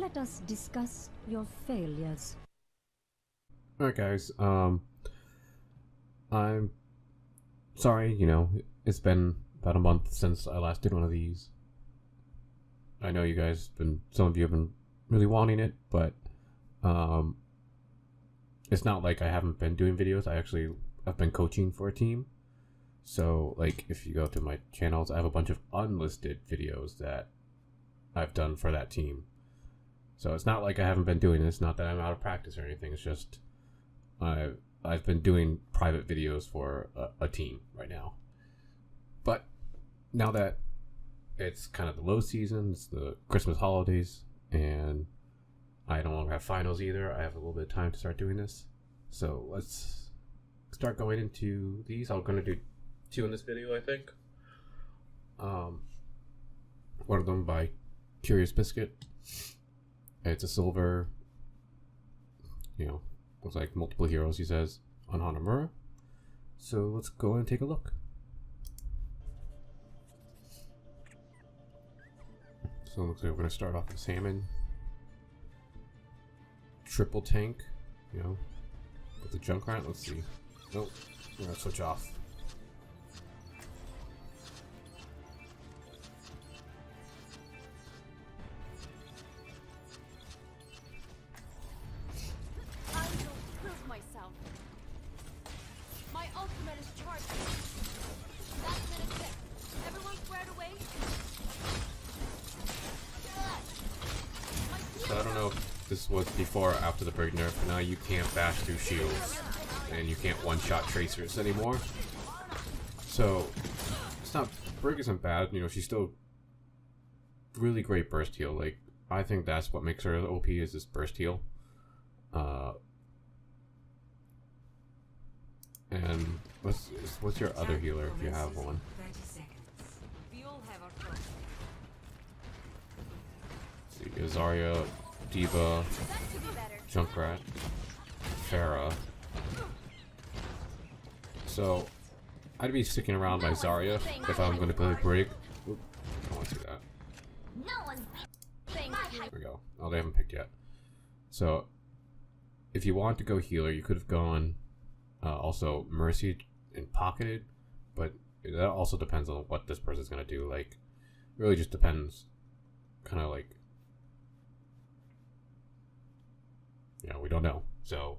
let us discuss your failures. Alright guys, I'm sorry, it's been about a month since I last did one of these. I know you guys some of you have been really wanting it, but it's not like I haven't been doing videos. I've been coaching for a team. So like if you go to my channels, I have a bunch of unlisted videos that I've done for that team. So it's not like I haven't been doing this, not that I'm out of practice or anything, it's just I've been doing private videos for a team right now. But now that it's kind of the low season, it's the Christmas holidays, and I no longer have finals either, I have a little bit of time to start doing this. So let's start going into these. I'm going to do 2 in this video, I think. One of them by Curious Biscuit. It's a silver, looks like multiple heroes, he says, on Hanamura. So let's go and take a look. So it looks like we're going to start off with Salmon. Triple tank, with the Junkrat. Let's see. Nope, we're going to switch off. So I don't know if this was before or after the brig nerf, but now you can't bash through shields, and you can't one-shot tracers anymore. So it's not, brig isn't bad, she's still really great burst heal. Like, I think that's what makes her OP, is this burst heal. And what's your other healer if you have one? Let's see, Zarya, D.Va, Junkrat, Pharah. So I'd be sticking around my Zarya if I'm going to play brig. Oop, I don't want to see that. There we go. Oh, they haven't picked yet. So if you want to go healer, you could have gone also Mercy and pocketed, but that also depends on what this person's going to do. Like, really just depends. Kind of like, we don't know. So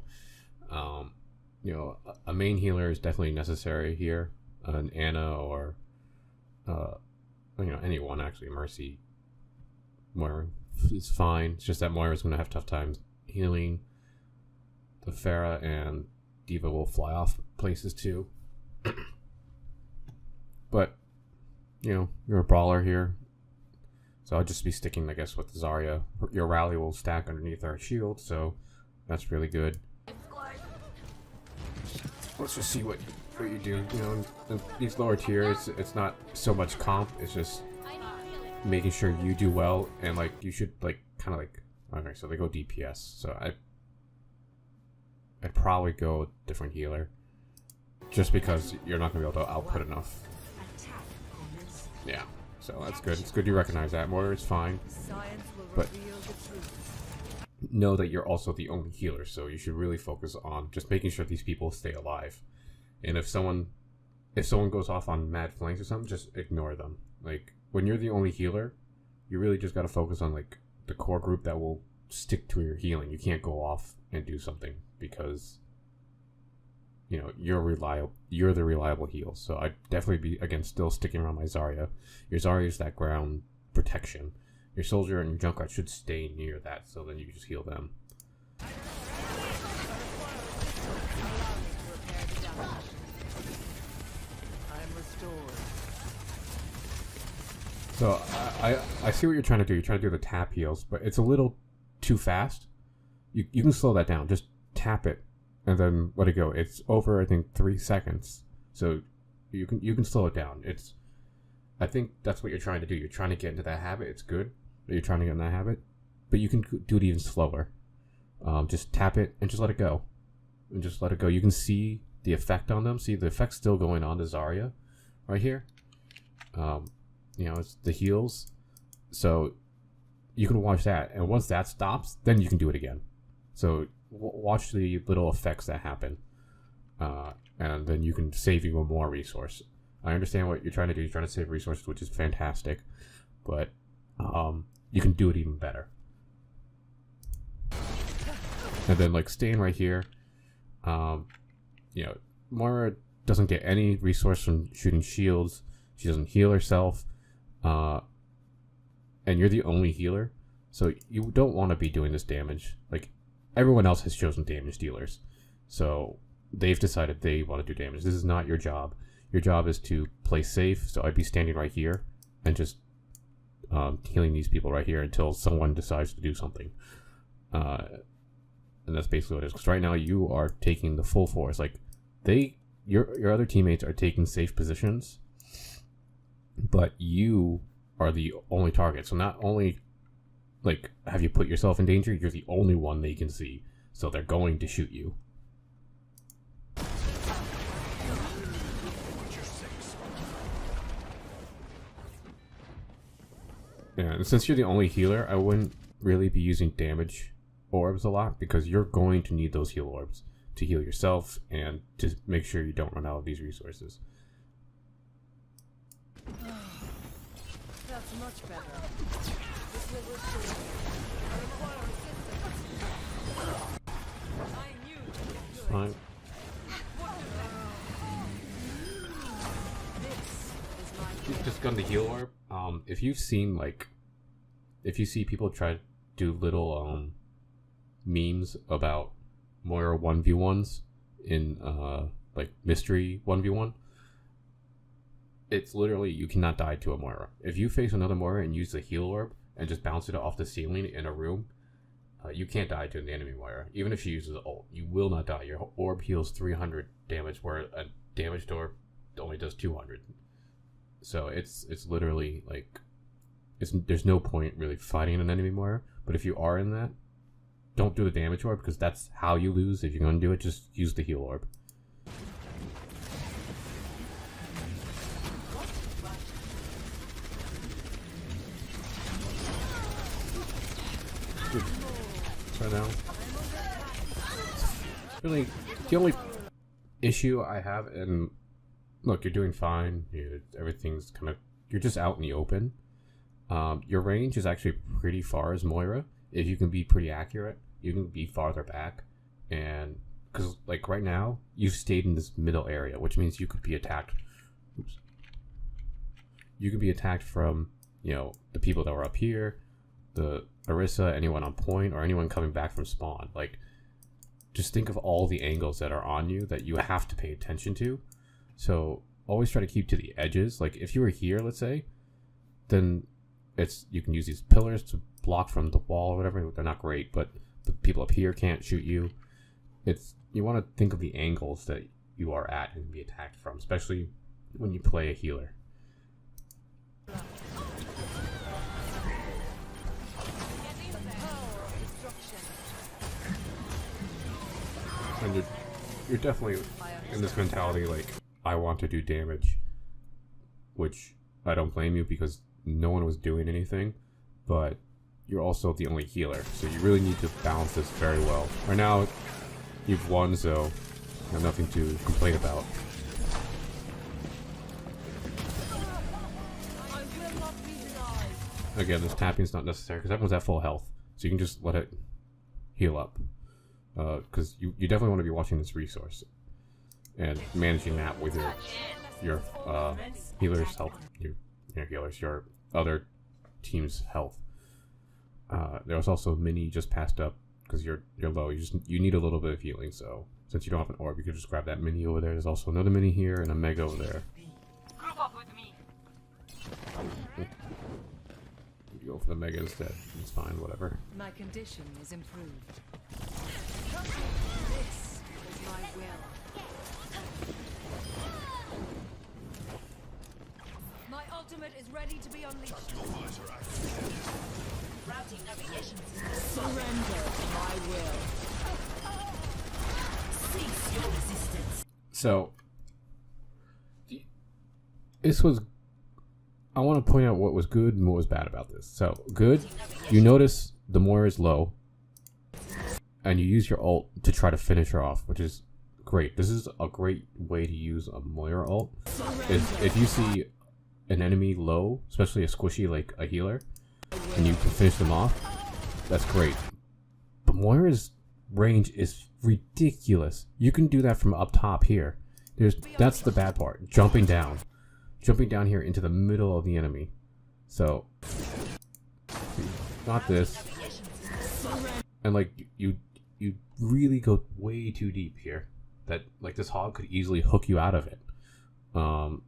a main healer is definitely necessary here. An Anna or anyone, actually. Mercy, Moira is fine. It's just that Moira's going to have tough times healing. The Pharah and D.Va will fly off places too. But you're a brawler here, so I'll just be sticking, I guess, with Zarya. Your rally will stack underneath our shield, so that's really good. Let's just see what you do. In these lower tiers, it's not so much comp, it's just making sure you do well, and like you should okay, so they go DPS, so I'd probably go a different healer, just because you're not going to be able to output enough. Yeah, so that's good. It's good you recognize that. Moira is fine, but know that you're also the only healer, so you should really focus on just making sure these people stay alive. And if someone goes off on mad flanks or something, just ignore them. Like, when you're the only healer, you really just got to focus on like the core group that will stick to your healing. You can't go off and do something, because you're the reliable heal. So I'd definitely be, again, still sticking around my Zarya. Your Zarya is that ground protection. Your soldier and your Junkrat should stay near that, so then you can just heal them. So I see what you're trying to do. You're trying to do the tap heals, but it's a little too fast. You can slow that down. Just tap it and then let it go. It's over, I think, 3 seconds. So you can slow it down. I think that's what you're trying to do. You're trying to get into that habit. It's good that you're trying to get in that habit, but you can do it even slower. Just tap it and just let it go. And just let it go. You can see the effect on them. See, the effect's still going on to Zarya right here. It's the heals. So you can watch that, and once that stops, then you can do it again. So watch the little effects that happen, and then you can save even more resource. I understand what you're trying to do. You're trying to save resources, which is fantastic, but you can do it even better. And then, like, staying right here, Moira doesn't get any resource from shooting shields. She doesn't heal herself, and you're the only healer, so you don't want to be doing this damage. Like, everyone else has chosen damage dealers, so they've decided they want to do damage. This is not your job. Your job is to play safe, so I'd be standing right here and just healing these people right here until someone decides to do something. And that's basically what it is. Because right now you are taking the full force. Like, your other teammates are taking safe positions, but you are the only target. So not only, like, have you put yourself in danger, you're the only one they can see. So they're going to shoot you. Yeah, and since you're the only healer, I wouldn't really be using damage orbs a lot, because you're going to need those heal orbs to heal yourself and to make sure you don't run out of these resources. That's much better. This will restore. I require assistance. I knew you could do it. Fine. This is my Just gun the heal orb. If you've seen, like, if you see people try to do little memes about Moira 1v1s in like mystery 1v1, it's literally, you cannot die to a Moira. If you face another Moira and use the heal orb and just bounce it off the ceiling in a room, you can't die to an enemy Moira. Even if she uses ult, you will not die. Your orb heals 300 damage, where a damaged orb only does 200. So it's literally like, there's no point really fighting an enemy Moira. But if you are in that, don't do the damage orb, because that's how you lose. If you're going to do it, just use the heal orb. Right now, really, the only issue I have, and look, you're doing fine. Everything's kind of, you're just out in the open. Your range is actually pretty far as Moira. If you can be pretty accurate, you can be farther back. And because, like, right now, you've stayed in this middle area, which means you could be attacked. Oops. You could be attacked from, the people that were up here, the Orisa, anyone on point, or anyone coming back from spawn. Like, just think of all the angles that are on you that you have to pay attention to. So always try to keep to the edges. Like, if you were here, let's say, then you can use these pillars to block from the wall or whatever. They're not great, but the people up here can't shoot you. You want to think of the angles that you are at and be attacked from, especially when you play a healer. And you're definitely in this mentality, like, I want to do damage, which I don't blame you, because no one was doing anything, but you're also the only healer, so you really need to balance this very well. Right now, you've won, so you have nothing to complain about. Again, this tapping is not necessary, because everyone's at full health, so you can just let it heal up. Because you definitely want to be watching this resource and managing that with your healers' health, your other team's health. There was also a mini just passed up because you're low. You need a little bit of healing. So since you don't have an orb, you could just grab that mini over there. There's also another mini here and a mega over there. You go for the mega instead. It's fine, whatever. My condition is improved. This is my will. My ultimate is ready to be unleashed. Routing navigation system. Surrender to my will. Cease your resistance. So this was I want to point out what was good and what was bad about this. So, good, you notice the Moira is low, and you use your ult to try to finish her off, which is great. This is a great way to use a Moira ult. Is if you see an enemy low, especially a squishy like a healer, and you can finish them off, that's great. But Moira's range is ridiculous. You can do that from up top here. That's the bad part. Jumping down here into the middle of the enemy. So, not this. And like you really go way too deep here. That like this hog could easily hook you out of it. And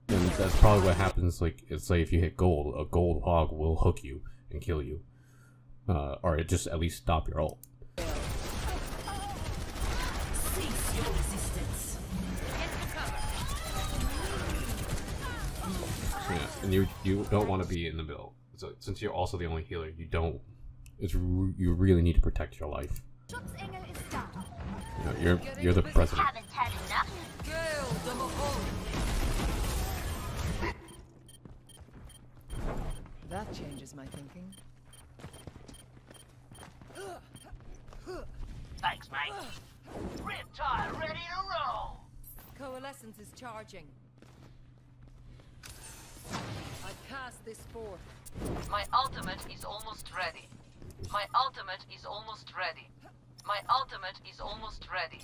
that's probably what happens. Like, it's like if you hit gold, a gold hog will hook you and kill you, or it just at least stop your ult. Yeah, and you don't want to be in the middle. So since you're also the only healer, you you really need to protect your life. You know, you're the president. That changes my thinking. Thanks, mate. Riptide ready to roll. Coalescence is charging. I cast this forth. My ultimate is almost ready. My ultimate is almost ready. My ultimate is almost ready.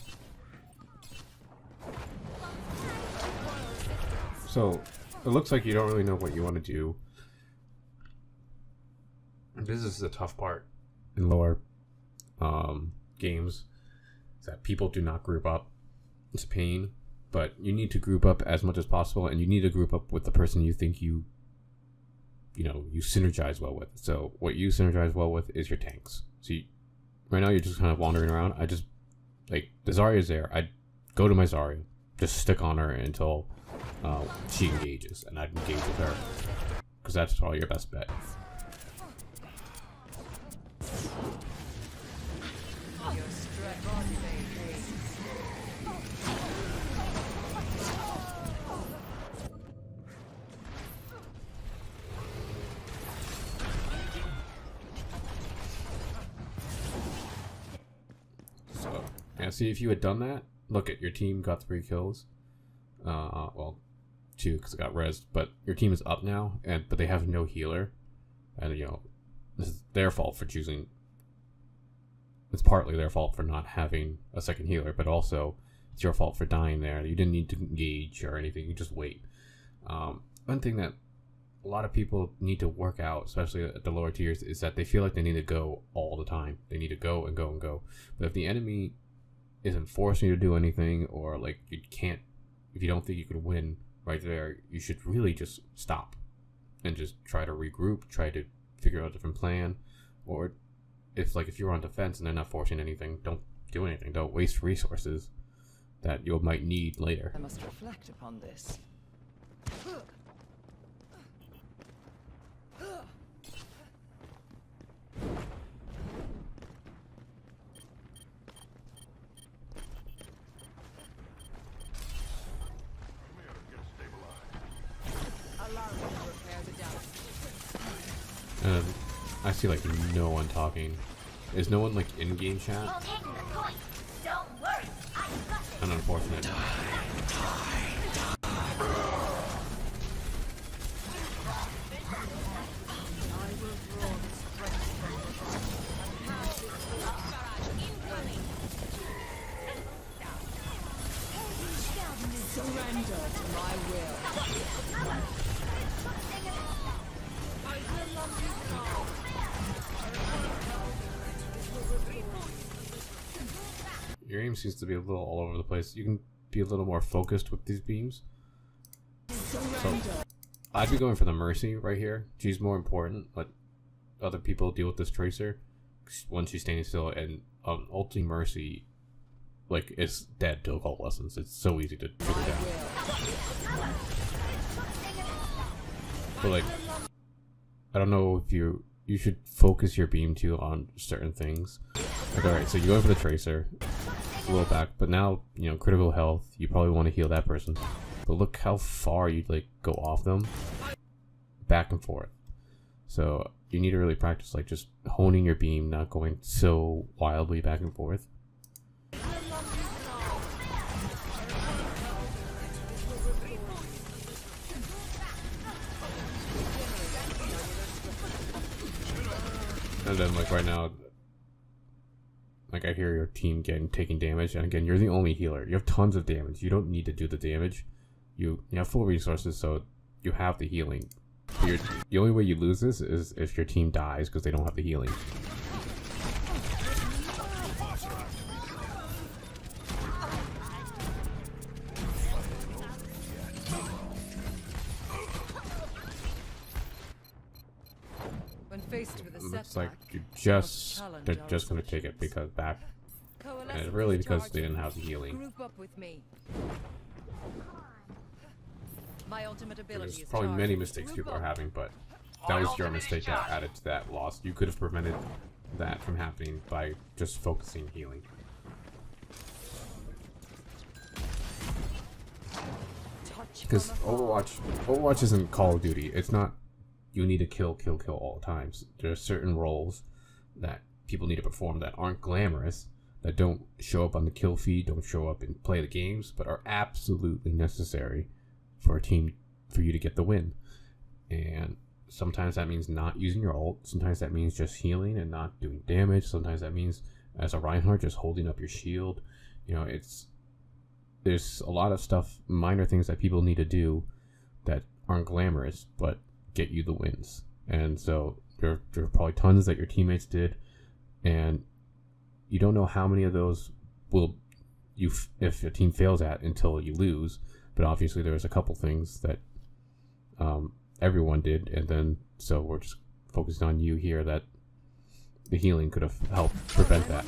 So, it looks like you don't really know what you want to do. This is the tough part in lower games, is that people do not group up. It's a pain, but you need to group up as much as possible, and you need to group up with the person you think you synergize well with. So what you synergize well with is your tanks. So right now you're just kind of wandering around. I just, like, the Zarya's there. I'd go to my Zarya, just stick on her until she engages, and I'd engage with her, because that's probably your best bet. So, yeah, see, if you had done that, look at your team got 3 kills. Well, 2 because it got rezzed, but your team is up now, but they have no healer, and this is their fault for choosing. It's partly their fault for not having a second healer, but also it's your fault for dying there. You didn't need to engage or anything. You just wait. One thing that a lot of people need to work out, especially at the lower tiers, is that they feel like they need to go all the time. They need to go and go and go. But if the enemy isn't forcing you to do anything, or like if you don't think you can win right there, you should really just stop and just try to regroup, try to figure out a different plan. Or if you're on defense and they're not forcing anything, don't do anything. Don't waste resources that you might need later. I must reflect upon this. I see like no one talking. Is no one like in-game chat? An unfortunate. Surrender to my will. Your aim seems to be a little all over the place. You can be a little more focused with these beams. So I'd be going for the Mercy right here. She's more important. Let other people deal with this Tracer once she's standing still. And ulti Mercy, like, it's dead to occult lessons. It's so easy to figure out. But like, I don't know if you should focus your beam too on certain things. Like, alright, so you go for the Tracer, a little back, but now, critical health, you probably want to heal that person. but look how far you like go off them, back and forth. So you need to really practice like just honing your beam, not going so wildly back and forth. And then like right now, like I hear your team taking damage, and again, you're the only healer. You have tons of damage. You don't need to do the damage. You have full resources, so you have the healing. The only way you lose this is if your team dies because they don't have the healing. When faced with a It's setback, like they're just gonna take it because back, and it's really because they didn't have the healing. Group up with me. My ultimate ability There's is probably charged. many mistakes people are having, but that was your mistake that added to that loss. You could have prevented that from happening by just focusing healing. Because Overwatch isn't Call of Duty. It's not you need to kill all the times. There are certain roles that people need to perform that aren't glamorous, that don't show up on the kill feed, don't show up and play the games, but are absolutely necessary for a team, for you to get the win. And sometimes that means not using your ult. Sometimes that means just healing and not doing damage. Sometimes that means, as a Reinhart, just holding up your shield. You know, there's a lot of stuff, minor things that people need to do that aren't glamorous, but get you the wins. And so there are probably tons that your teammates did, and you don't know how many of those if a team fails at until you lose. But obviously there was a couple things that everyone did, and then so we're just focusing on you here, that the healing could have helped prevent that.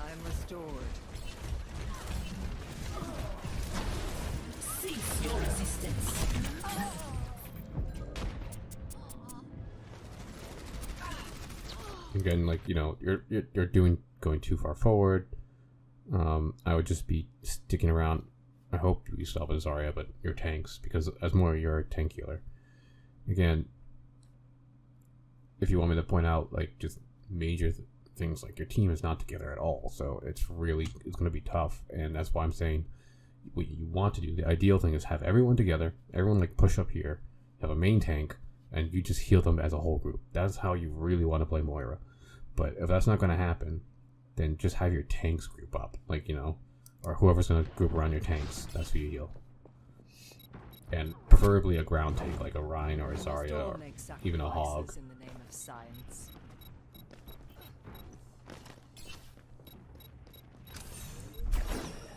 I'm restored. Cease your resistance. Again, like, you know, you're going too far forward. I would just be sticking around. I hope you still have a Zarya, but your tanks, because as more you're a tank healer. Again, if you want me to point out like just major things, like your team is not together at all, so it's going to be tough. And that's why I'm saying what you want to do, the ideal thing is have everyone together, everyone like push up here, have a main tank, and you just heal them as a whole group. That's how you really want to play Moira. But if that's not going to happen, then just have your tanks group up, like, you know, or whoever's going to group around your tanks, that's who you heal. And preferably a ground tank, like a Rein or a Zarya, or even a Hog. In the name of science.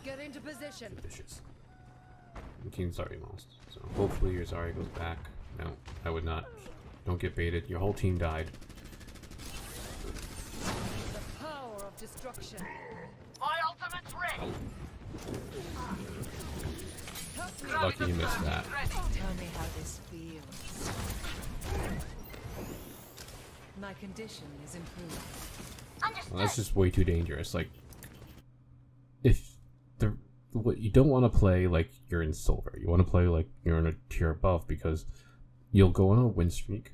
Get into position. Vicious. The team's Zarya lost, so hopefully your Zarya goes back. No, I would not. Don't get baited. Your whole team died. The power of destruction. My ultimate's ready. Lucky you missed that. Tell me how this feels. My condition is improved. Well, that's just way too dangerous. Like, what you don't want to play like you're in silver. You want to play like you're in a tier above, because you'll go on a win streak,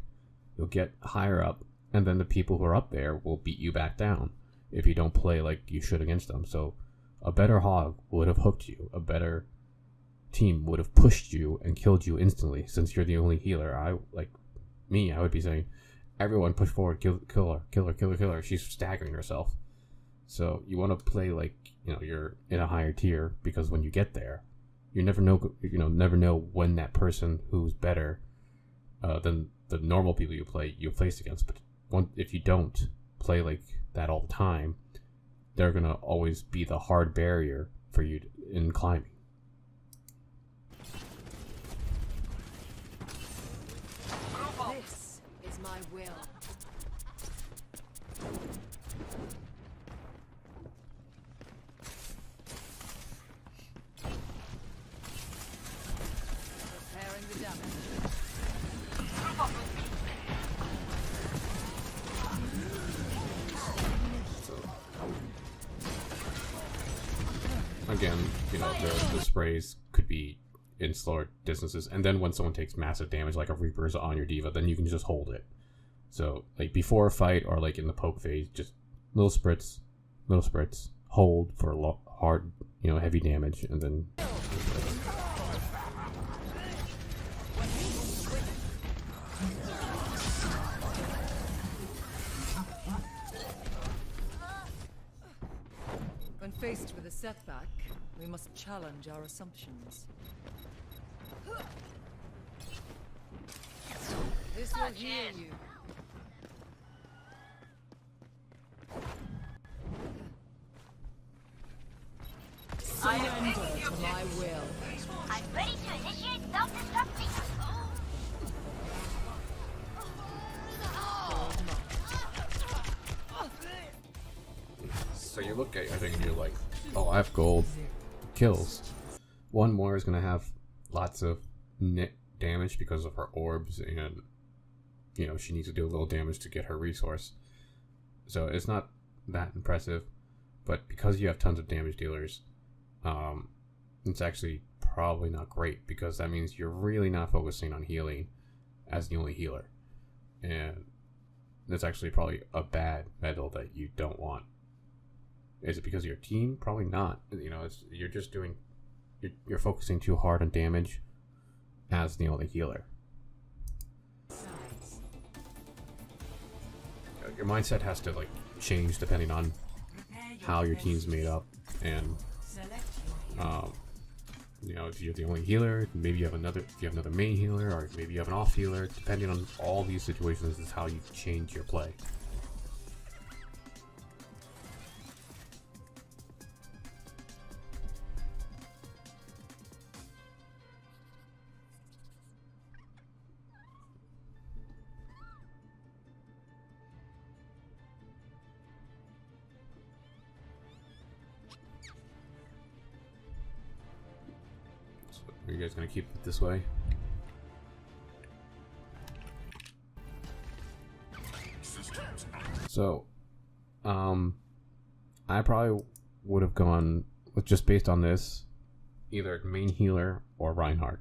you'll get higher up, and then the people who are up there will beat you back down if you don't play like you should against them. So a better Hog would have hooked you. A better team would have pushed you and killed you instantly. Since you're the only healer, I would be saying, everyone push forward, kill her. She's staggering herself. So you want to play like, you know, you're in a higher tier, because when you get there, you never know when that person who's better than the normal people you faced against. But if you don't play like that all the time, they're gonna always be the hard barrier for you in climbing. This is my will. Repairing the damage. again, you know, the sprays could be in slower distances, and then when someone takes massive damage, like a Reaper's on your diva, then you can just hold it. So, like, before a fight or, like, in the poke phase, just little spritz, hold for hard, you know, heavy damage, and then... When faced with a setback, we must challenge our assumptions. This will heal you. Surrender to my will. I'm ready to initiate self-destruct sequence. So you look at I think and you're like, oh, I have gold kills. One more is going to have lots of net damage because of her orbs, and you know she needs to do a little damage to get her resource. So it's not that impressive, but because you have tons of damage dealers, it's actually probably not great, because that means you're really not focusing on healing as the only healer, and that's actually probably a bad medal that you don't want. Is it because of your team? Probably not. You know, you're just doing, you're focusing too hard on damage as the only healer. Your mindset has to like change depending on how your team's made up, and you know, if you're the only healer, maybe you have another, if you have another main healer, or maybe you have an off healer. Depending on all these situations is how you change your play. Are you guys gonna keep it this way? So, I probably would have gone with, just based on this, either main healer or Reinhart.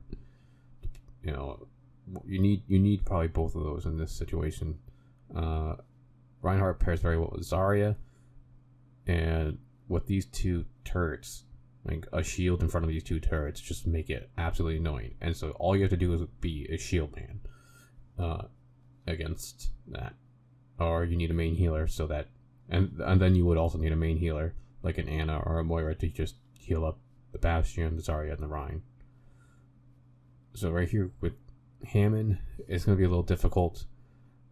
You know, you need probably both of those in this situation. Reinhart pairs very well with Zarya, and with these two turrets, like a shield in front of these two turrets, just make it absolutely annoying. And so all you have to do is be a shield man against that, or you need a main healer so that, and then you would also need a main healer like an Anna or a Moira to just heal up the Bastion, the Zarya, and the Rein. So right here with Hammond, it's going to be a little difficult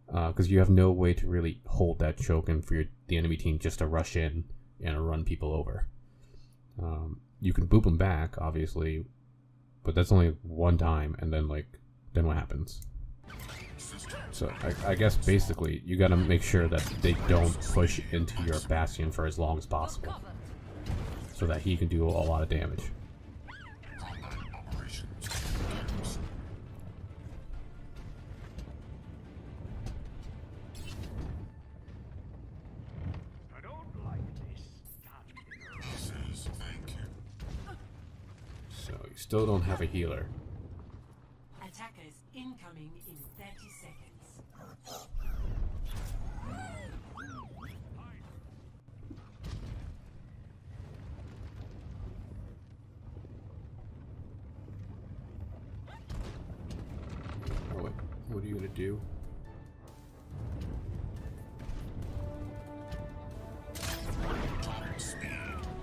because you have no way to really hold that choke and for the enemy team just to rush in and run people over. You can boop them back, obviously, but that's only one time, and then what happens? So I guess basically you got to make sure that they don't push into your Bastion for as long as possible, so that he can do a lot of damage. Still don't have a healer. Attackers incoming in 30 seconds. What are you gonna do?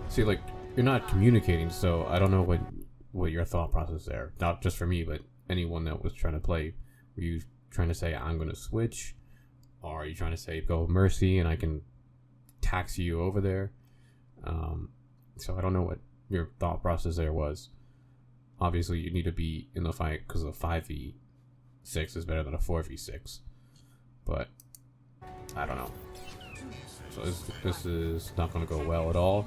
See, like, you're not communicating, so I don't know what your thought process there. Not just for me, but anyone that was trying to play. Were you trying to say, I'm going to switch? Or are you trying to say, go Mercy and I can taxi you over there? So I don't know what your thought process there was. Obviously, you need to be in the fight because a 5v6 is better than a 4v6. But, I don't know. So this is not going to go well at all.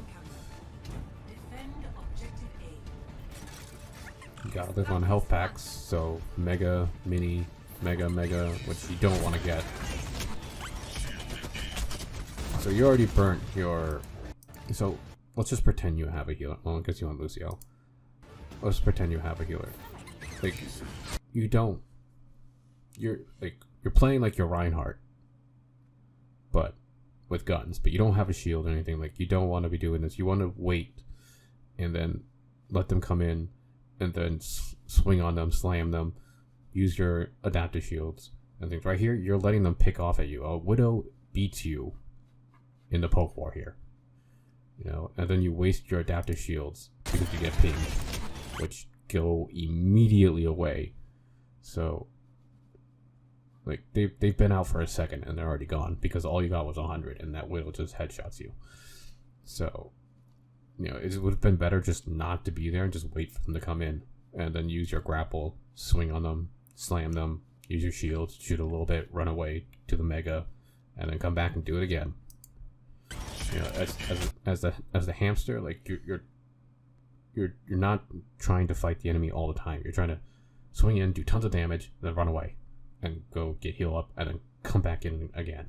You gotta live on health packs, so mega, mini, mega, which you don't want to get. So you already burnt your... So let's just pretend you have a healer. Well, I guess you want Lucio. Let's pretend you have a healer. Like, you don't. You're playing like you're Reinhart, but with guns. But you don't have a shield or anything. Like, you don't want to be doing this. You want to wait, and then let them come in, and then swing on them, slam them, use your adaptive shields and things. Right here, you're letting them pick off at you. A Widow beats you in the poke war here, you know, and then you waste your adaptive shields because you get pinged, which go immediately away. So, like, they've been out for a second and they're already gone because all you got was 100 and that Widow just headshots you. So, you know, it would have been better just not to be there and just wait for them to come in and then use your grapple, swing on them, slam them, use your shields, shoot a little bit, run away to the mega, and then come back and do it again. You know, as the hamster, like, you're not trying to fight the enemy all the time. You're trying to swing in, do tons of damage, then run away and go get heal up and then come back in again.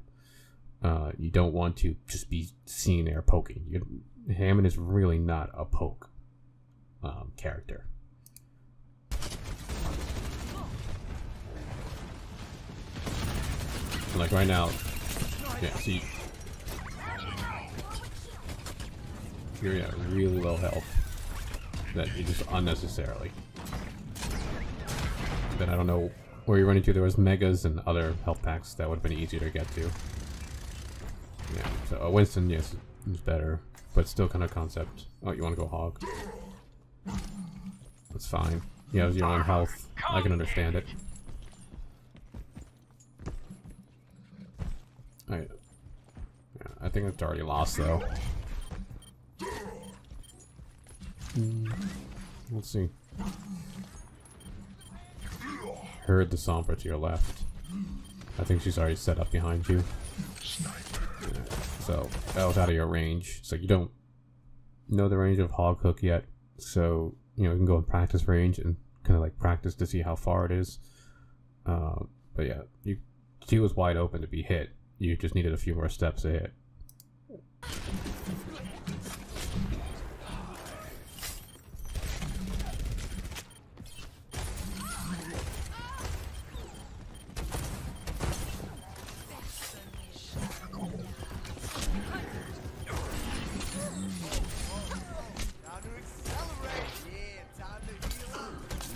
You don't want to just be seen there poking. Hammond is really not a poke character. And like right now, yeah, see, you're at really low health that you just unnecessarily. Then I don't know where you're running to. There was megas and other health packs that would have been easier to get to. Yeah, so Winston, yes, is better, but still kind of concept. Oh, you want to go hog? That's fine. Yeah, your own health. I can understand it. Alright. Yeah, I think it's already lost though. Let's see. Heard the Sombra to your left. I think she's already set up behind you. Yeah, so that was out of your range. So you don't know the range of Hog Hook yet. So, you know, you can go in practice range and kind of like practice to see how far it is. But yeah, she was wide open to be hit. You just needed a few more steps to hit.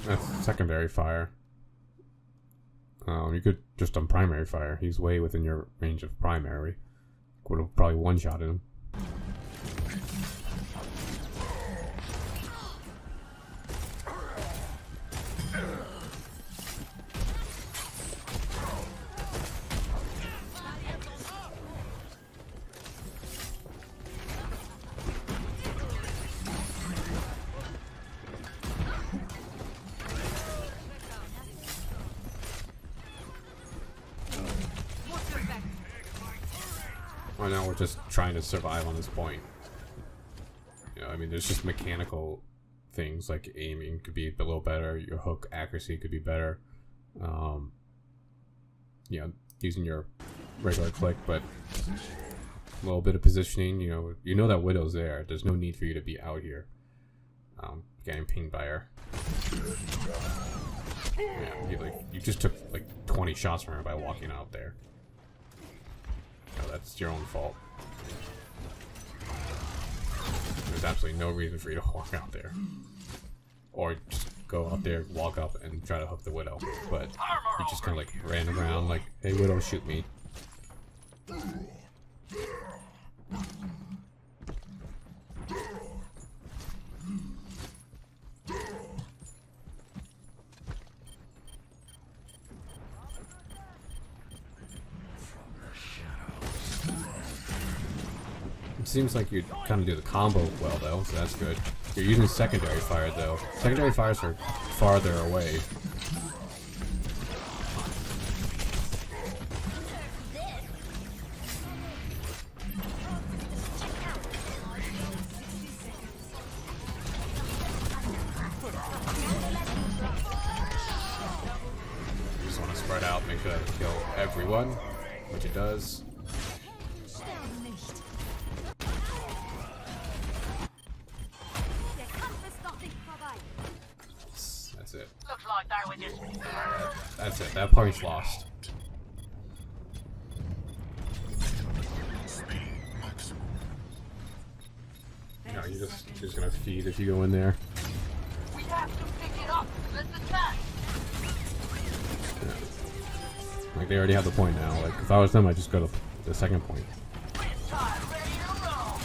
That's secondary fire. You could just on primary fire. He's way within your range of primary. Would have probably one-shotted him. Well, now we're just trying to survive on this point. You know, I mean, there's just mechanical things like aiming could be a little better, your hook accuracy could be better. You know, using your regular click, but a little bit of positioning. You know that Widow's there. There's no need for you to be out here getting pinged by her. Yeah, you just took like 20 shots from her by walking out there. That's your own fault. There's absolutely no reason for you to walk out there. Or just go out there, walk up, and try to hook the Widow. But you just kind of like ran around like, hey Widow, shoot me. Seems like you kind of do the combo well though, so that's good. You're using secondary fire though. Secondary fires are farther away. You just want to spread out, make sure that it kills everyone, which it does. thought I would just... That's it. That point's lost. No, you're just gonna feed if you go in there. We have to pick it up. Let's attack. Like, they already have the point now. Like, if I was them, I'd just go to the second point. Time ready to roll.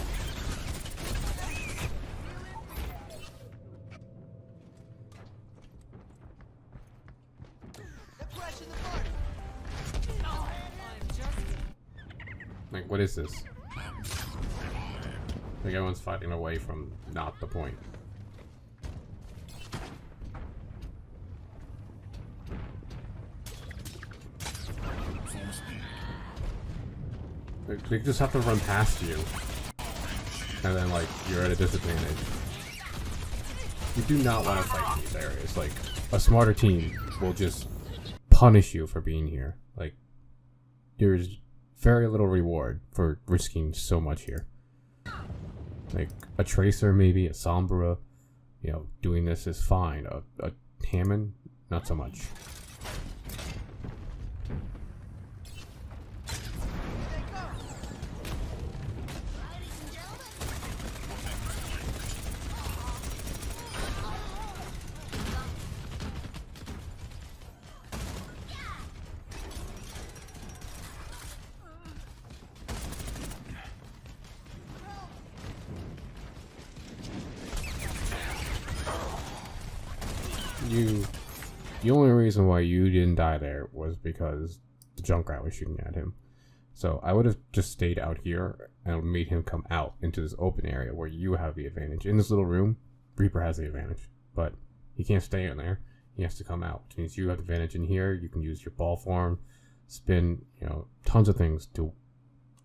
Like, what is this? Like, everyone's fighting away from not the point. They just have to run past you. And then, like, you're at a disadvantage. You do not want to fight in these areas. Like, a smarter team will just punish you for being here. Like, there's very little reward for risking so much here. Like, a Tracer, maybe, a Sombra, you know, doing this is fine. A Hammond, not so much. The only reason why you didn't die there was because the Junkrat was shooting at him. So I would have just stayed out here and made him come out into this open area where you have the advantage. In this little room, Reaper has the advantage, but he can't stay in there. He has to come out, which means you have the advantage in here. You can use your ball form, spin, you know, tons of things to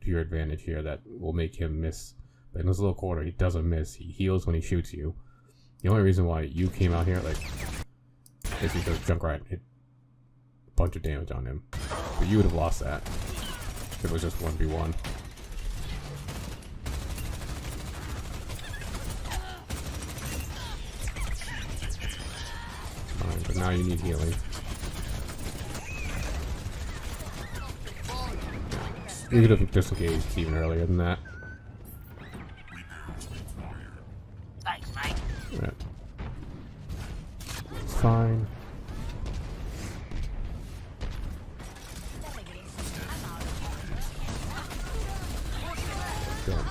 your advantage here that will make him miss. But in this little corner, he doesn't miss. He heals when he shoots you. The only reason why you came out here, like, is because Junkrat hit a bunch of damage on him. But you would have lost that if it was just 1v1. Fine, but now you need healing. You could have disengaged even earlier than that. Thanks, mate. Yeah. It's fine. Done.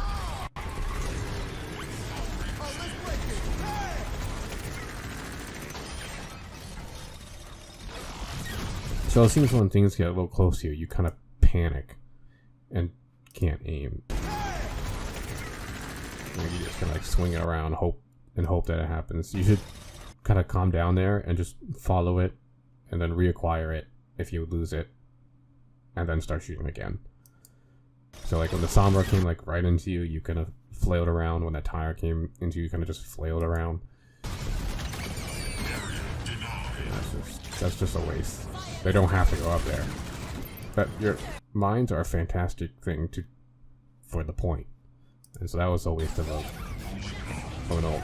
So it seems when things get a little close to you, you kind of panic and can't aim. Maybe you just kind of like swing it around, hope that it happens. You should kind of calm down there and just follow it, and then reacquire it if you lose it, and then start shooting again. So like when the Sombra came like right into you, you kind of flailed around. When that tire came into you, you kind of just flailed around. That's just a waste. They don't have to go up there. But your mines are a fantastic thing for the point. And so that was a waste of an ult.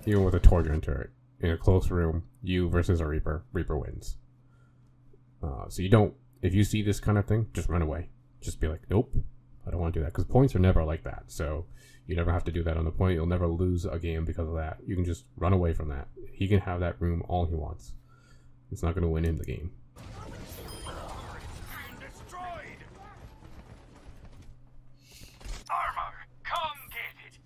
Even with a Torgon turret in a close room, you versus a Reaper wins. So you don't, if you see this kind of thing, just run away. Just be like, nope, I don't want to do that. Because points are never like that. So you never have to do that on the point. You'll never lose a game because of that. You can just run away from that. He can have that room all he wants. It's not going to win him the game. Armor, come get it.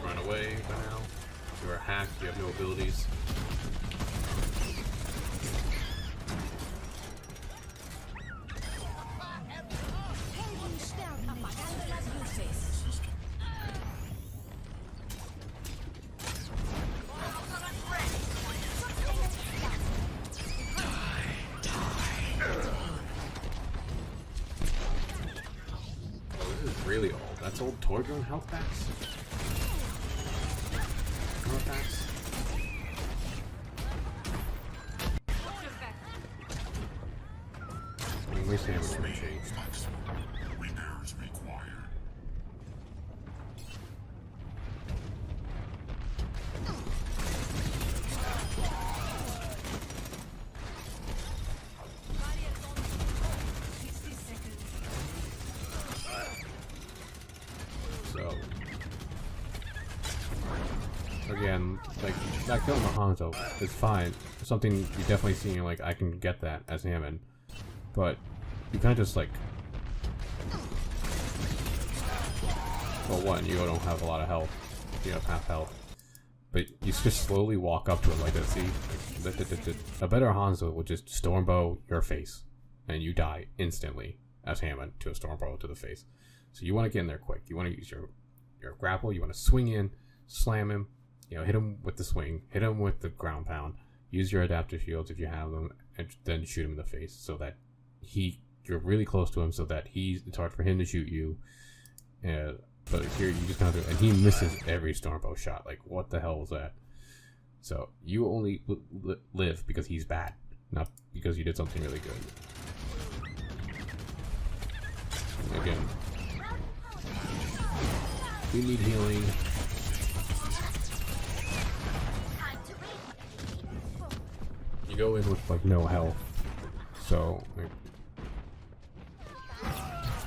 Run away by now. You're a hack, you have no abilities. Really old. That's old Torgon health packs? Health packs? this Hammond's gonna change. Repairs required. So again, like that killing the Hanzo is fine. Something you definitely see, like I can get that as Hammond, but you kind of just like, well, one, you don't have a lot of health, you have half health, but you just slowly walk up to him like that. See, like, a better Hanzo would just Stormbow your face, and you die instantly as Hammond to a Stormbow to the face. So you want to get in there quick. You want to use your grapple. You want to swing in, slam him. You know, hit him with the swing, hit him with the ground pound. Use your adaptive shields if you have them, and then shoot him in the face so that you're really close to him, so that it's hard for him to shoot you. But here you just kind of, and he misses every Stormbow shot. Like, what the hell was that? So you only live because he's bad, not because you did something really good. Again, you need healing. You go in with like no health, so like,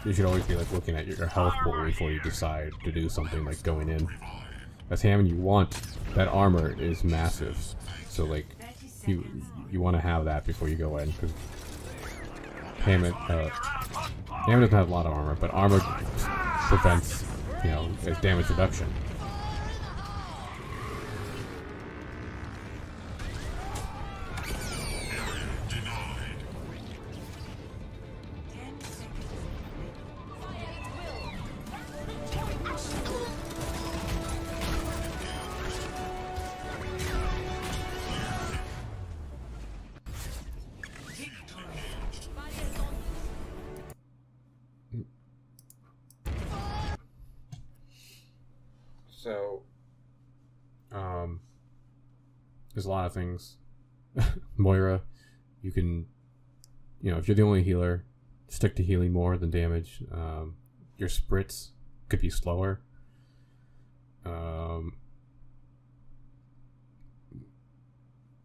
you should always be like looking at your health pool before you decide to do something like going in. As Hammond, you want that armor is massive, so like you want to have that before you go in, because Hammond doesn't have a lot of armor, but armor prevents, you know, damage reduction. So, there's a lot of things. Moira, you can, you know, if you're the only healer, stick to healing more than damage. Your spritz could be slower.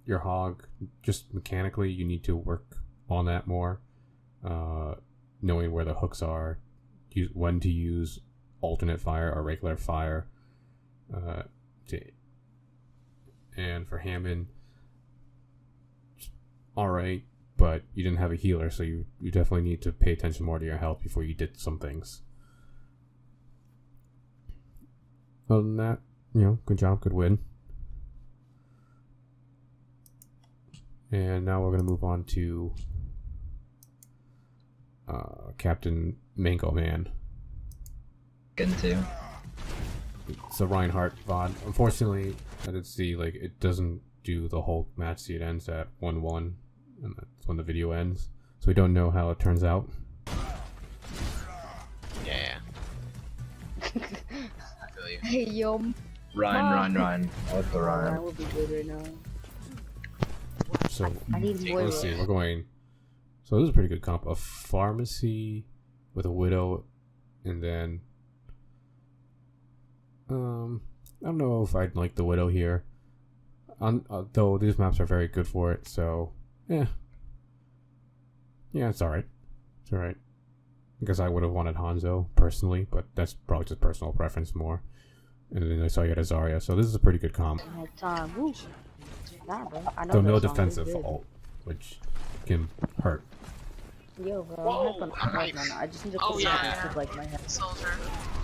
Your hog, just mechanically, you need to work on that more. Knowing where the hooks are, when to use alternate fire or regular fire. And for Hammond, alright, but you didn't have a healer, so you definitely need to pay attention more to your health before you did some things. Other than that, you know, good job, good win. And now we're going to move on to Captain Mango Man. Good too. It's a Reinhart VOD. Unfortunately, I did see, like, it doesn't do the whole match. See, it ends at 1-1, and that's when the video ends. So we don't know how it turns out. Yeah. Hey, yo. Ryan. I like the I Ryan. will be good right now. So, I need more. let's see, we're going... So this is a pretty good comp. A pharmacy with a widow, and then... I don't know if I'd like the widow here. Though these maps are very good for it, so... Yeah, it's alright. It's alright. I guess I would have wanted Hanzo, personally, but that's probably just personal preference more. And then I saw you had a Zarya, so this is a pretty good comp. Time. Woo. Nah, bro. I know Though no that song is defensive good. ult, which can hurt. Yo, bro. Whoa, I just need to put yeah. like my head. Soldier.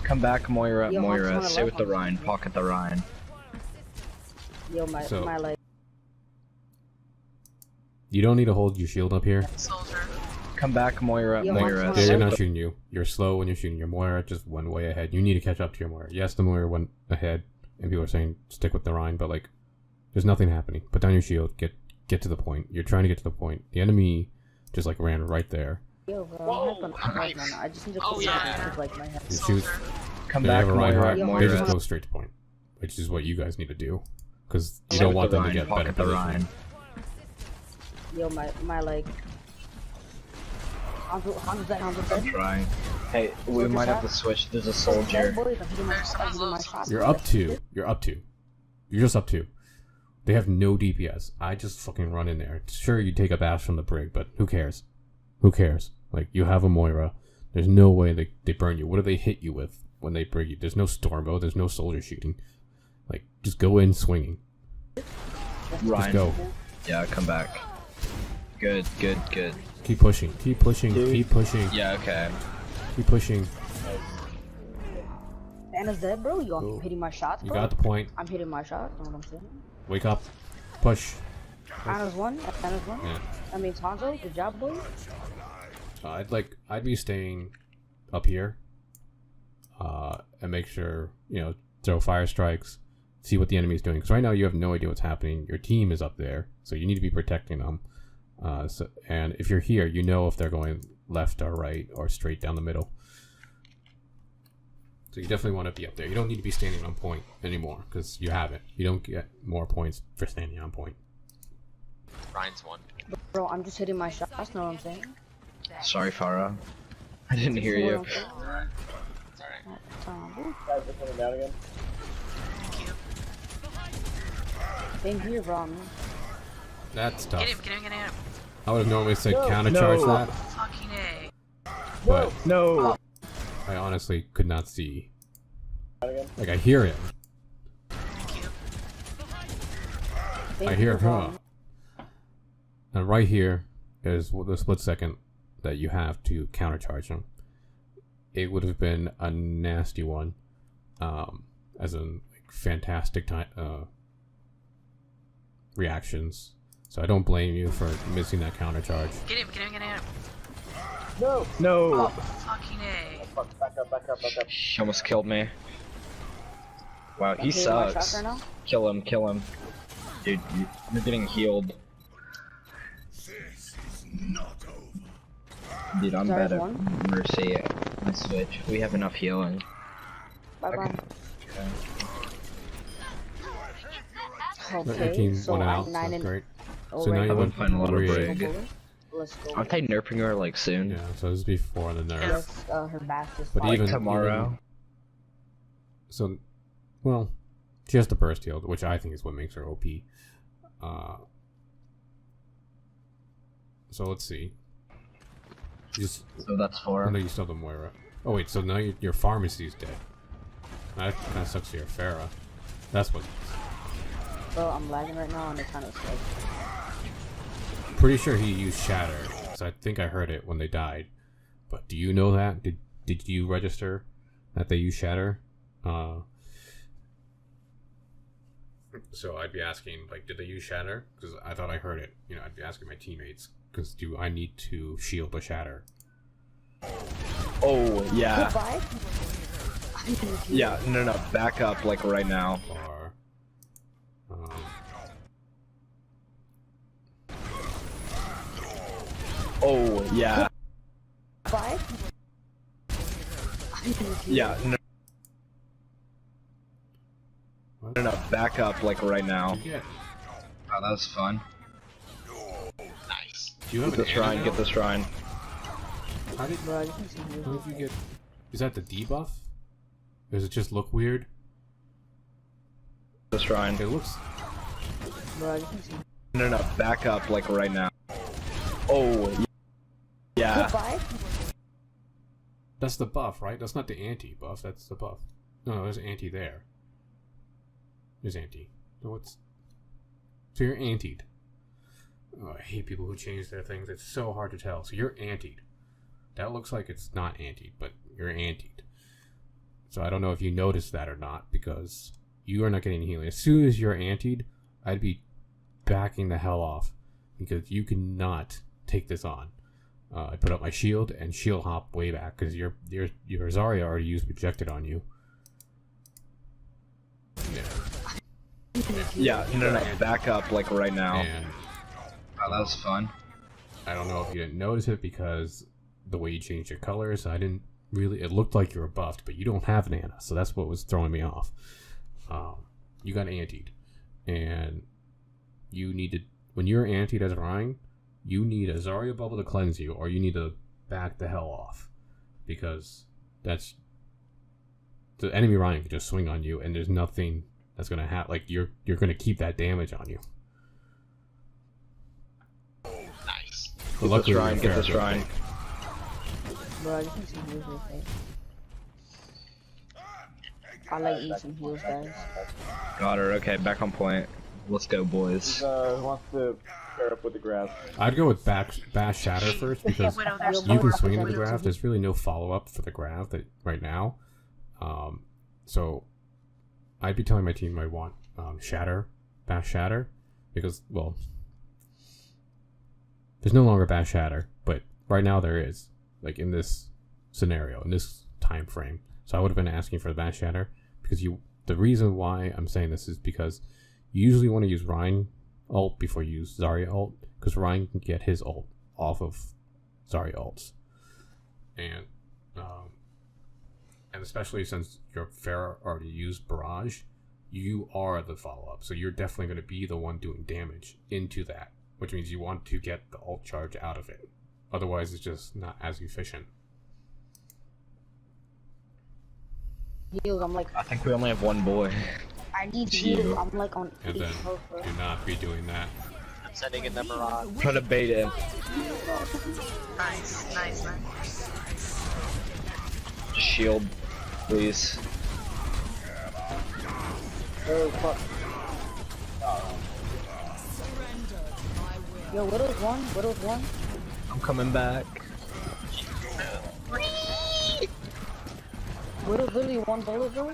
Come back, Moira. Yo, Moira, Hunter's stay on with the the left, Ryan. Pocket the Ryan. Yo, my So- like. You don't need to hold your shield up here. Soldier. Come back, Moira. Yo, Moira, Hunter's on They're stay not with shooting you. You're slow when you're shooting. Your Moira just went way ahead. You need to catch up to your Moira. Yes, the Moira went ahead, and people are saying stick with the Rhine, but like, there's nothing happening. Put down your shield. Get to the point. You're trying to get to the point. The enemy just like ran right there. Yo, bro. Whoa, I just need to put yeah. like my head. You shoot. Come They back, have a Reinhardt. Moira. They Moira. just go straight to point, which is what you guys need to do, because you Stay don't with want the them to Ryan. get better Pocket the position. Ryan. Yo, my like. Hanzo's dead. I'm trying. Hey, we might have to switch. There's a soldier. You're up 2. You're up 2. You're just up 2. They have no DPS. I just fucking run in there. Sure, you take a bash from the brig, but who cares? Who cares? Like, you have a Moira. There's no way they burn you. What do they hit you with when they brig you? There's no stormbow. There's no soldier shooting. Like, just go in swinging. Ryan. Just go. Yeah, come back. Good. Keep pushing. Keep pushing. Keep pushing. Yeah, okay. Keep pushing. Anna's dead, bro. I'm Cool. hitting my shots, You bro. got the point. I'm hitting my shots. Know what I'm saying? Wake up. Push. Anna's one. Yeah. I mean, Hanzo, good job, boy. I'd be staying up here, and make sure, throw fire strikes, see what the enemy's doing. Because right now you have no idea what's happening. Your team is up there, so you need to be protecting them. And if you're here, you know if they're going left or right or straight down the middle. So you definitely want to be up there. You don't need to be standing on point anymore, because you have it. You don't get more points for standing on point. Ryan's one. Bro, I'm just hitting my shots. Know what I'm saying? Sorry, Farah. I didn't hear you. It's alright. Same here, bro. Man. That's tough. Get him. I would have normally said counter-charge that, Fucking A. but No. I honestly could not see. Like, I hear him. I hear her. And right here is the split second that you have to countercharge him. It would have been a nasty one, as in fantastic reactions. So I don't blame you for missing that countercharge. Get him. No. Fucking A. Back up. She almost killed me. Wow, he I'm hitting my shots sucks. right now. Kill him. Dude, you're getting healed. Dude, I'm There's bad at one. Mercy. I switch. We have enough healing. Bye. Your Okay, team so won I'm out, 9 so and great. oh, So now right. you I went would find a lot of brig. brig. Let's go. Aren't they nerfing her like soon? Yeah, so this is before the nerf. Yes, her back just But fine. even tomorrow. So, well, she has the burst heal, which I think is what makes her OP. So let's see. So that's 4. No, you still have the Moira. Oh wait, so now your pharmacy's dead. That kind of sucks for your Pharah. That's what. Bro, I'm lagging right now and it kind of sucks. Pretty sure he used Shatter, so I think I heard it when they died. But do you know that? Did you register that they use Shatter? So I'd be asking, like, did they use Shatter? Because I thought I heard it. I'd be asking my teammates. Because do I need to shield the Shatter? Oh, yeah. Goodbye. Yeah, no. Back up, like, right now. Or Oh, yeah. Goodbye. Yeah, no. what? No, back up, like, right now. Yeah. Oh, that was fun. Nice. Do you have Get the an shrine, antidote? get the shrine. How did Bro, I just need some How did you get? Is that the debuff? Does it just look weird? The shrine. It looks. Bro, I just need some No, back up, like, right now. Oh, yeah. Goodbye. That's the buff, right? That's not the anti-buff. That's the buff. No, there's anti there. There's anti. So what's? So you're antied. Oh, I hate people who change their things. It's so hard to tell. So you're antied. That looks like it's not antied, but you're antied. So I don't know if you noticed that or not, because you are not getting healing. As soon as you're antied, I'd be backing the hell off, because you cannot take this on. I put up my shield and shield hop way back, because your Zarya already used projected on you. Yeah, no, back up, like, right now. And Oh, that was fun. I don't know if you didn't notice it because the way you changed your colors, I didn't really. It looked like you were buffed, but you don't have an Ana, so that's what was throwing me off. You got antied, and you needed when you're antied as Ryan, you need a Zarya bubble to cleanse you, or you need a back the hell off, because that's the enemy Ryan can just swing on you, and there's nothing that's gonna happen. Like you're gonna keep that damage on you. Nice. But Get this luckily, Ryan, get this Ryan. Bro, I just need some heals real quick. I like eating some heals, guys. Got her. Okay, back on point. Let's go, boys. Who wants to pair up with the grab? I'd go with bash shatter first, because you can swing into the grab. There's really no follow up for the grab that right now. So I'd be telling my team I want shatter, bash shatter, because well, there's no longer bash shatter, but right now there is, like in this scenario, in this time frame. So I would have been asking for the bash shatter, because the reason why I'm saying this is because you usually want to use Ryan ult before you use Zarya ult, because Ryan can get his ult off of Zarya ults, and especially since your Pharah already used Barrage, you are the follow-up, so you're definitely going to be the one doing damage into that, which means you want to get the ult charge out of it. Otherwise, it's just not as efficient. Heals, I'm like, I think we only have one boy. I need It's heals. you. I'm like on And 8 then health, bro. do not be doing that. I'm sending in the Mirage. Try to bait him. Nice, nice, nice. Shield, please. Oh fuck. Yo, Widow's one. Widow's one. I'm coming back. Widow's literally one bullet, bro.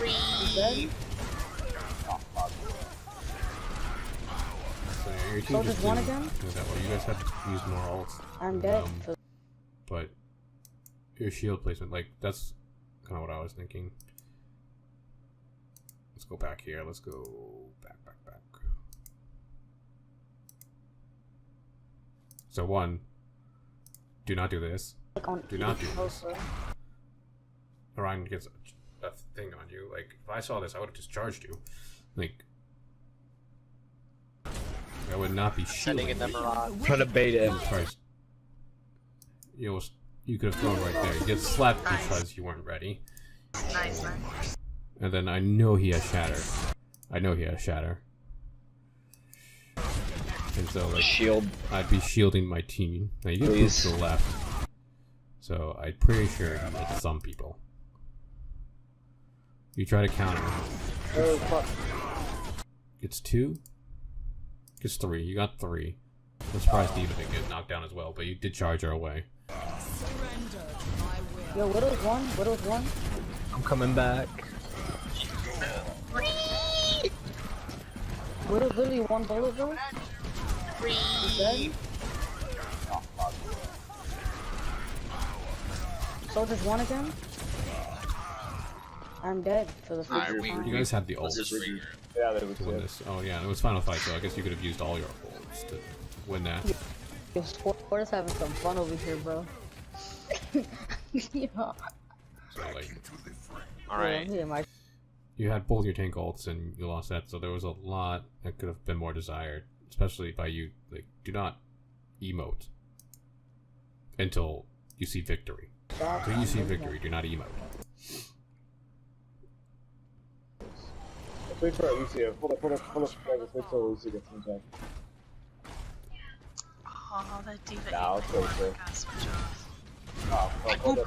He's dead. So your team Soldier's just one didn't again? do that well. You guys have to use more ults. I'm dead. But your shield placement, like, that's kind of what I was thinking. Let's go back here. Let's go back. So one, do not do this. Like on Do not 8 do health, this. bro. Orion gets a thing on you. Like, if I saw this, I would have just charged you. Like, I would not be Sending shielding in the you. Mirage. Try to bait him. Christ. You could have thrown right there. You get slapped because you weren't ready. Nice, nice. And then I know he has shatter. And so, like, Shield. I'd be shielding my team. Now you get Please. moved to the left. So I'm pretty sure he hit some people. You try to counter. Oh fuck. Gets 2? Gets 3. You got 3. I'm surprised Diva didn't get knocked down as well, but you did charge her away. Yo, Widow's one. Widow's one. I'm coming back. Widow's literally one bullet, bro. He's dead. Soldier's one again. I'm dead for the first Alright, time. You guys had the ult. Let's just ring her. Yeah, that was to win good. this. Oh yeah, it was final fight, so I guess you could have used all your ults to win that. Yo, Sport's having some fun over here, bro. Yeah. So like, Alright. Yeah, my you had both your tank ults and you lost that, so there was a lot that could have been more desired, especially by you. Like, do not emote until you see victory. Until you see victory, do not emote. Let's wait for Alicia. Hold up. Let's wait till Alicia gets in check. Oh, that diva. Now, let's go. Gotta switch off. Oh, fuck, hold up.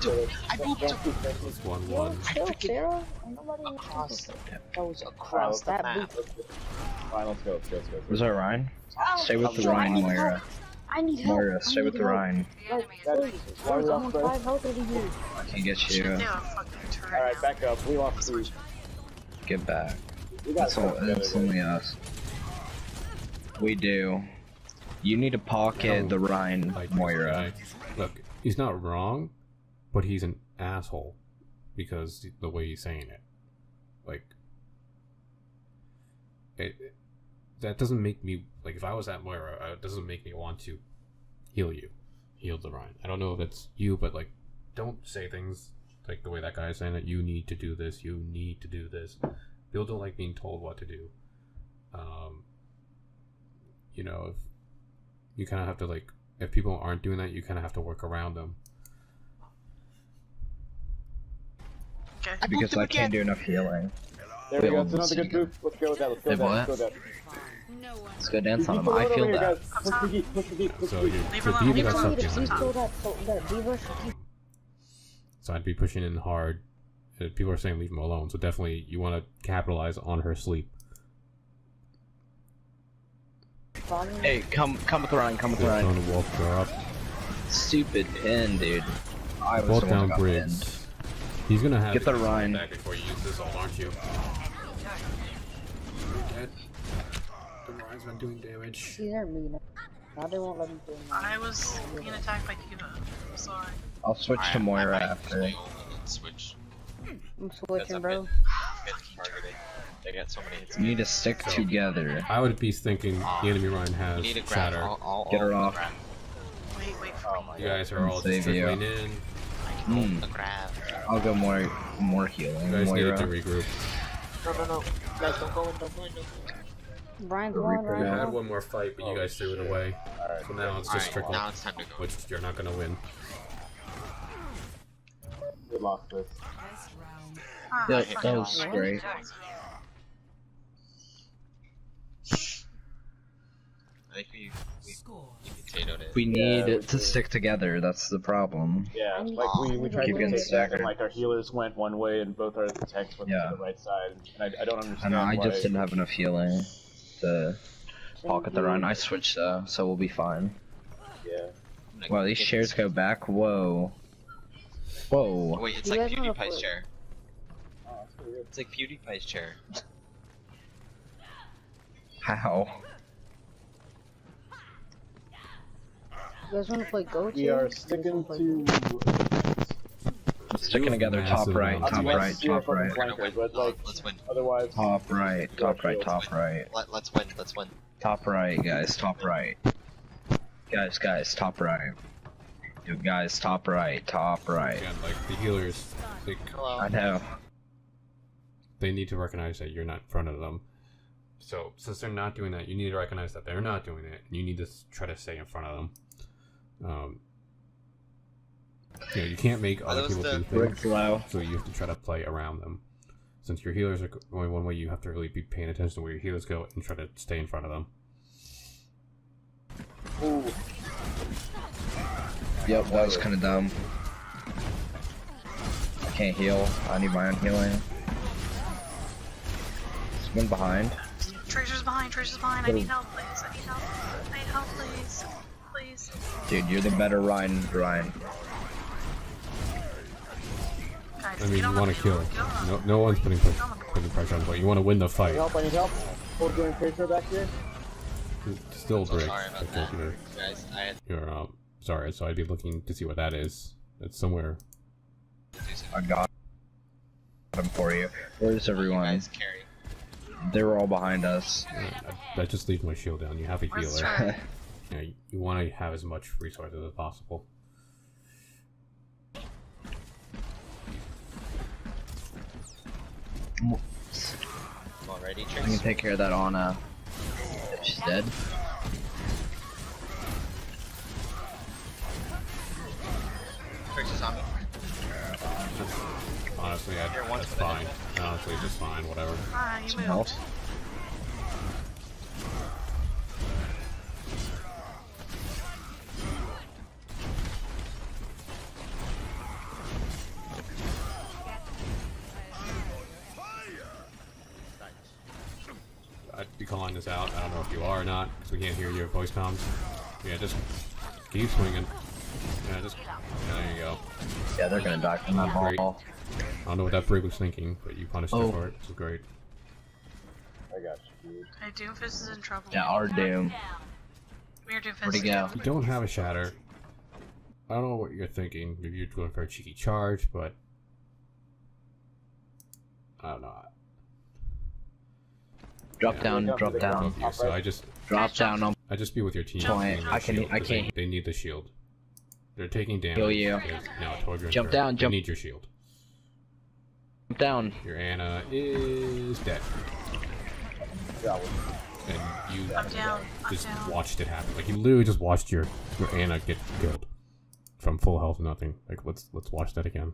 I booped him. It's 1-1. Kill Sarah. Nobody Across the map. That was Alright, across the that map. Fine, let's go. Was that Ryan? Stay with the Yo, Ryan, I need Moira. help. I need help. Moira, stay with the Ryan. The enemy is Like, weak. Why are we I'm off on first? 5 health over here. I can get Should you. do a fucking turret Alright, now. back up. We lost 3. Get back. We got It's only us. We do. You need to pocket the Ryan, Like, Moira. look, he's not wrong, but he's an asshole because the way he's saying it. Like, that doesn't make me, like, if I was at Moira, it doesn't make me want to heal the Ryan. I don't know if that's you, but, like, don't say things like the way that guy is saying that you need to do this, you need to do this. People don't like being told what to do. You know, if you kind of have to, like, if people aren't doing that, you kind of have to work around them. Okay. Because I can't do enough healing. There we go. It's another good boost. Let's go with that. Let's go with that. Let's go with that. Let's go dance on him. I feel that. Push the geek. Push the geek. Push So the geek. you Leave so her alone, D.Va leave got her alone. stuff behind. So I'd be pushing in hard. People are saying leave him alone, so definitely you want to capitalize on her sleep. Hey, come with Ryan. Come with They're Ryan. trying to walk her up. Stupid pin, dude. I was Walk the one down that got Briggs. pinned. He's gonna have Get the to Rhine. back before you use this ult, aren't you? Dead. The Rhine's been doing damage. These are mean. Now they won't let me do it. I was being attacked by D.Va. I'm sorry. I'll switch to Moira after. Switch. I'm switching, bro. Get targeted. They got so many hits. You need to stick together. I would be thinking the enemy Rhine has You need to grab shatter. all Get her off. grab. Wait for Oh me. my You guys are all Save just you. trickling in. Hmm. The grab. I'll go more You healing. guys needed to Moira. regroup. No. Guys, don't go in, don't go in. Brian's The one Reaper right We now. had one more fight, but you guys threw it away. So now it's just Alright, trickle, now it's time to go. which you're not gonna win. We lost this. Best round. Yeah, that was great. I think we Score. potatoed it. We need Yeah, to stick together. That's the problem. Yeah, like we tried Keep to getting take that, and staggered. like our healers went one way and both our techs went Yeah. to the right side. And I don't I understand know. I why. just didn't have enough healing to pocket the run. I switched though, so we'll be fine. Yeah. Wow, these chairs go back. Whoa. Whoa. Wait, it's You like guys wanna PewDiePie's play? chair. Oh, that's pretty good. It's like PewDiePie's chair. How? You guys want to play Go We are sticking to. Sticking together. Top Massive right. amounts Top of right. Top We're right. gonna win. But like, Let's win. otherwise. Top right. Top right. Top right. Let's win. Let's win. Top right, guys. Top right. Guys. Top right. Dude, guys. Top right. Top right. Again, like the healers, Hello. I know. they need to recognize that you're not in front of them. So since they're not doing that, you need to recognize that they're not doing it, and you need to try to stay in front of them. You can't make other those people the- do Brick's things, low. so you have to try to play around them. Since your healers are going one way, you have to really be paying attention to where your healers go and try to stay in front of them. Ooh. Yep, that was kind of dumb. I can't heal. I need my own healing. Someone behind. Tracer's behind. I need help, please. I need help, please. Please. Dude, you're the better Ryan. Guys, I mean, get you on the want to field. kill. Get on the No one's putting pressure on, but you want to win the I fight. need help. Hold doing Tracer back here. Still So Briggs. sorry about I that. think Guys, I had you're sorry. So I'd be looking to see what that is. It's somewhere. to do some. I got him for you. Where's You everyone? guys carry. They were all behind us. That just leaves my shield down. You have a Where's healer. Trey? Yeah, you want to have as much resources as possible. Already, I can Tricks? take care of that Anna. She's dead. Tricks is on me. Honestly, Here, once that's for the fine. Honestly, just fine. Whatever. Ah, you Some moved. health. I'd be calling this out. I don't know if you are or not, because we can't hear your voice comms. Yeah, just keep swinging. Yeah, there you go. Yeah, they're gonna die from that Great. ball. I don't know what that Brig was thinking, but you punished her Oh. for it. It's great. I got you, dude. Hey, Doomfist is in trouble. Yeah, our doom. We're Doomfist. Where'd he go? You don't have a shatter. I don't know what you're thinking. Maybe you're going for a cheeky charge, but I don't know. Drop Yeah. down, drop Both down. of you, so I just be with your team. Point. I can't. They need the shield. They're taking damage. Heal you. No, Torbjorn's Jump hurt. down, They jump- need your shield. Down. Your Anna is dead. Got one. and you I'm down. I'm just down. watched it happen. Like you literally just watched your Anna get killed from full health to nothing. Like let's watch that again.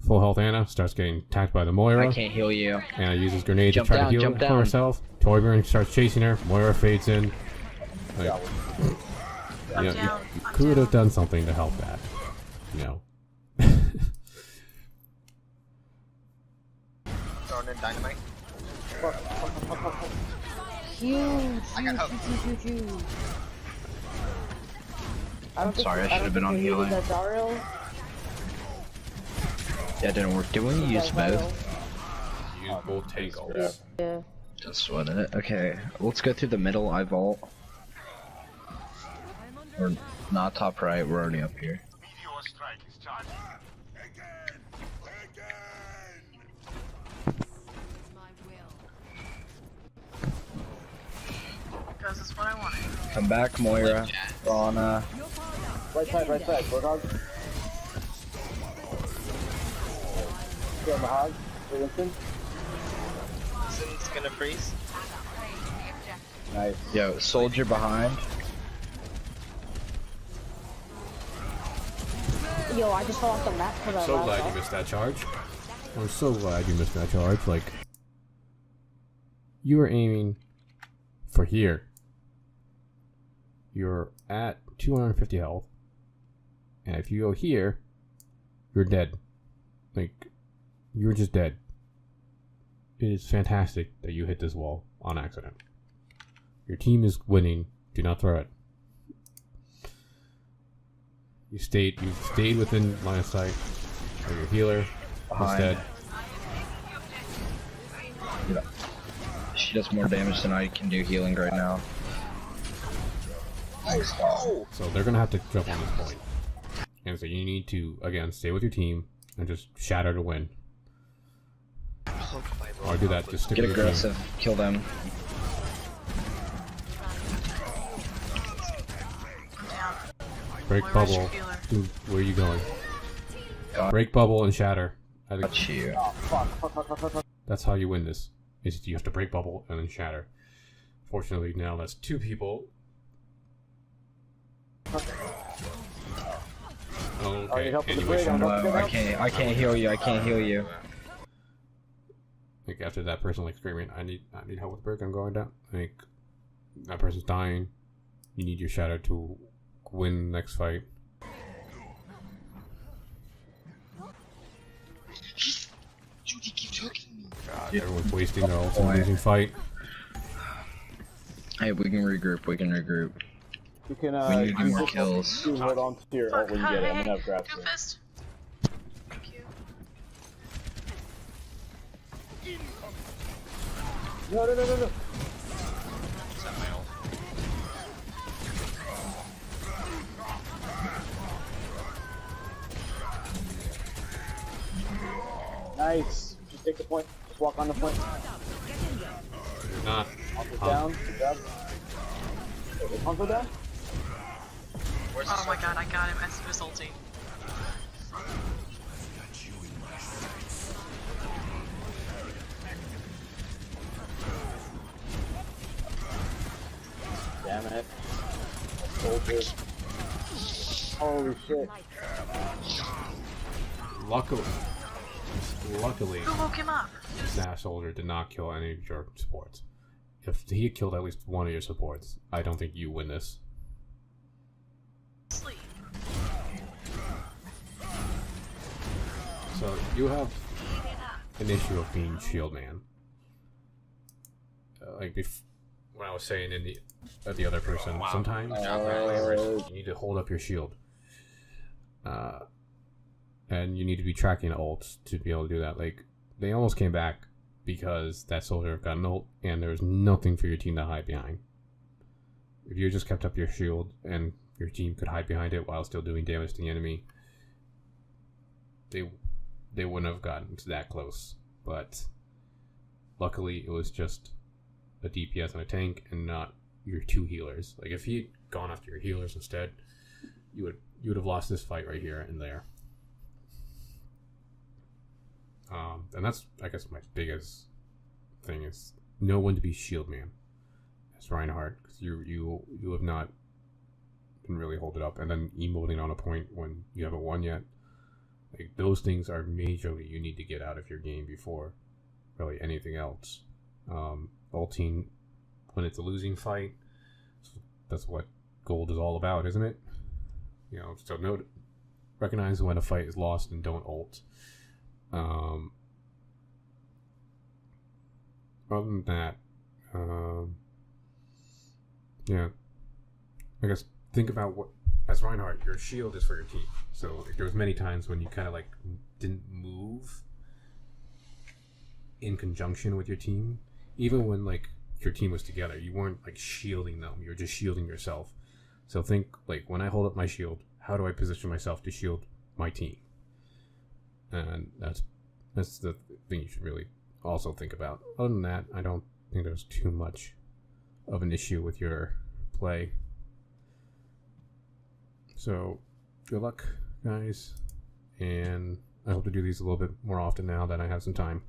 Full health Anna starts getting attacked by the Moira. I can't heal you. Anna uses grenade Jump to try down, to heal jump down. herself. Torbjorn starts chasing her. Moira fades in. Like, I'm you down. I'm could have down. done something to help that. You know. Throwing in dynamite. Huge, I got hooked. huge. I'm sorry, I should have been on healing. That Daryl. Yeah, it didn't work. Did we use both? Use both tank ults. Yeah. Just sweat it. Okay, let's go through the middle. I vault. We're not top right. We're already up here. Meteor strike is charging. Because it's what I wanted. Come back, Moira. Rana. Right side, Bulldog. Get on the hog. Winston. Winston's gonna freeze. Nice. Yo, soldier behind. Yo, I just fell off the map for that So last glad shot. you missed that charge. I'm so glad you missed that charge. Like, you were aiming for here. You're at 250 health. And if you go here, you're dead. Like, you're just dead. It is fantastic that you hit this wall on accident. Your team is winning. Do not throw it. You stayed within line of sight. Or your healer is dead. Yeah. She does more damage than I can do healing right now. So they're gonna have to jump on this point. And so you need to, again, stay with your team and just shatter to win. Or do that, just stick Get with your team. aggressive. Kill them. I'm down. Break Moira's bubble. your healer. Dude, where are you going? God. Break bubble and shatter. I think Got you. Oh, fuck. that's how you win this. Is you have to break bubble and then shatter. Fortunately, now that's two people. Okay, help with the anyway, break, I'm Low. I can't heal you. I can't heal you. like after that person like screaming, I need help with the break, I'm going down. Like that person's dying. You need your shatter to win the next fight. Judy keeps hooking me. God, everyone's wasting their ults and losing fight. Hey, we can regroup. We can regroup. You can, We need to do more just- kills. You hold on to your ult when you get it. I'm gonna have grab Go you. fist. Thank you. No. Is that my ult? Nice. Just take the point. Just walk on the point. You're not. Pump it down. Good job. Okay, pump it down. Where's Oh my god, I got him as he was ulting. Damn it. Soldier. Holy shit. Luckily, Who woke him up? that soldier did not kill any of your supports. If he had killed at least one of your supports, I don't think you win this. Sleep. So you have an issue of being shield man. When I was saying in the other person, sometimes you need to hold up your shield, and you need to be tracking ults to be able to do that. Like they almost came back because that soldier got an ult, and there was nothing for your team to hide behind. If you just kept up your shield and your team could hide behind it while still doing damage to the enemy, they wouldn't have gotten to that close. But luckily, it was just a DPS and a tank, and not your two healers. Like if he'd gone after your healers instead, you would have lost this fight right here and there. And that's, I guess, my biggest thing is know when to be shield man. As Reinhart, because you have not been really hold it up, and then emoting on a point when you haven't won yet. Like, those things are majorly you need to get out of your game before really anything else. Ulting when it's a losing fight, that's what gold is all about, isn't it? You know, so recognize when a fight is lost and don't ult. Other than that, yeah, I guess think about what, as Reinhardt, your shield is for your team. So like, there was many times when you kind of like didn't move in conjunction with your team, even when like your team was together. You weren't like shielding them; you were just shielding yourself. So think like, when I hold up my shield, how do I position myself to shield my team? And that's the thing you should really also think about. Other than that, I don't think there's too much of an issue with your play. So good luck, guys, and I hope to do these a little bit more often now that I have some time.